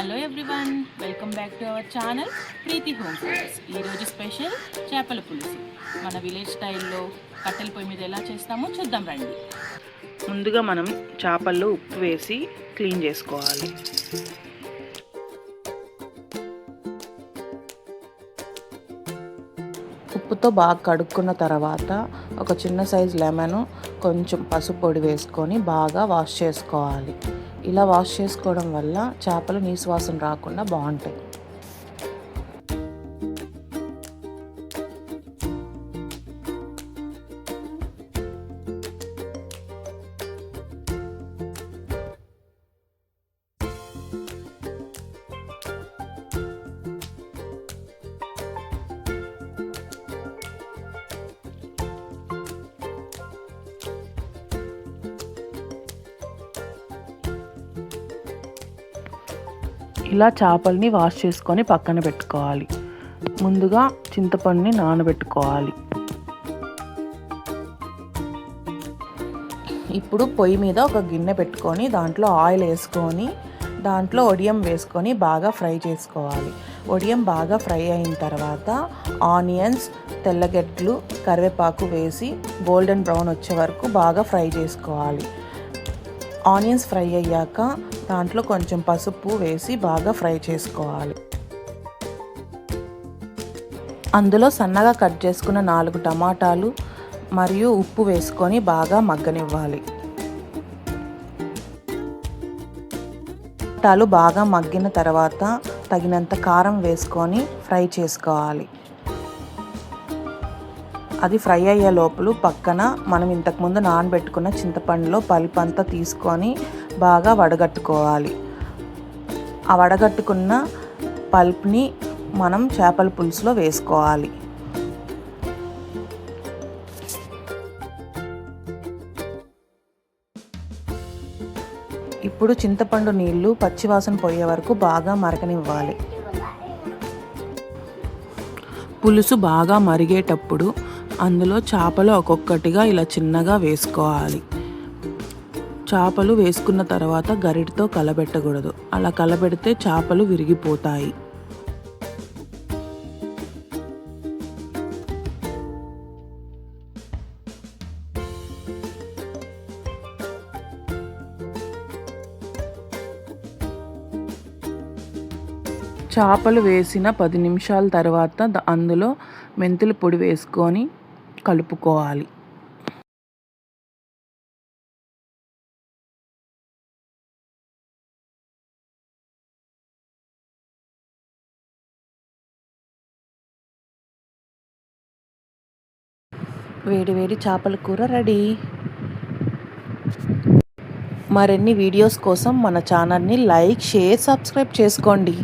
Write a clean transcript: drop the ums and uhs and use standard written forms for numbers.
Hello everyone, welcome back to our channel Preethi home foods. ఈరోజు special చేపల పులుసు మన విలేజ్ స్టైల్లో కట్టెల పొయ్యి మీద ఎలా చేస్తామో చూద్దాం రండి. ముందుగా మనం చేపల్లో ఉప్పు వేసి క్లీన్ చేసుకోవాలి. ఉప్పుతో బాగా కడుక్కున్న తర్వాత ఒక చిన్న సైజు లెమన్, కొంచెం పసుపు పొడి వేసుకొని బాగా వాష్ చేసుకోవాలి. ఇలా వాష్ చేసుకోవడం వల్ల చేపలు నీసు వాసన రాకుండా బాగుంటాయి. ఇలా చేపల్ని వాష్ చేసుకొని పక్కన పెట్టుకోవాలి. ముందుగా చింతపండుని నానబెట్టుకోవాలి. ఇప్పుడు పొయ్యి మీద ఒక గిన్నె పెట్టుకొని దాంట్లో ఆయిల్ వేసుకొని దాంట్లో వడియం వేసుకొని బాగా ఫ్రై చేసుకోవాలి. వడియం బాగా ఫ్రై అయిన తర్వాత ఆనియన్స్, తెల్లగడ్డలు, కరివేపాకు వేసి గోల్డెన్ బ్రౌన్ వచ్చే వరకు బాగా ఫ్రై చేసుకోవాలి. ఆనియన్స్ ఫ్రై అయ్యాక దాంట్లో కొంచెం పసుపు వేసి బాగా ఫ్రై చేసుకోవాలి. అందులో సన్నగా కట్ చేసుకున్న 4 టమాటాలు మరియు ఉప్పు వేసుకొని బాగా మగ్గనివ్వాలి. టమాటాలు బాగా మగ్గిన తర్వాత తగినంత కారం వేసుకొని ఫ్రై చేసుకోవాలి. అది ఫ్రై అయ్యే లోపల పక్కన మనం ఇంతకుముందు నానబెట్టుకున్న చింతపండులో పల్పంతా తీసుకొని బాగా వడగట్టుకోవాలి. ఆ వడగట్టుకున్న పల్ప్ని మనం చేపల పులుసులో వేసుకోవాలి. ఇప్పుడు చింతపండు నీళ్లు పచ్చివాసన పోయే వరకు బాగా మరగనివ్వాలి. పులుసు బాగా మరిగేటప్పుడు అందులో చేపలు ఒక్కొక్కటిగా ఇలా చిన్నగా వేసుకోవాలి. చేపలు వేసుకున్న తర్వాత గరిటతో కలబెట్టకూడదు. అలా కలబెడితే చేపలు విరిగిపోతాయి. చేపలు వేసిన 10 నిమిషాల తర్వాత అందులో మెంతుల పొడి వేసుకొని కలుపుకోవాలి. వేడి వేడి చేపల కూర రెడీ. మరిన్ని వీడియోస్ కోసం మన ఛానల్ని లైక్, షేర్, సబ్స్క్రైబ్ చేసుకోండి.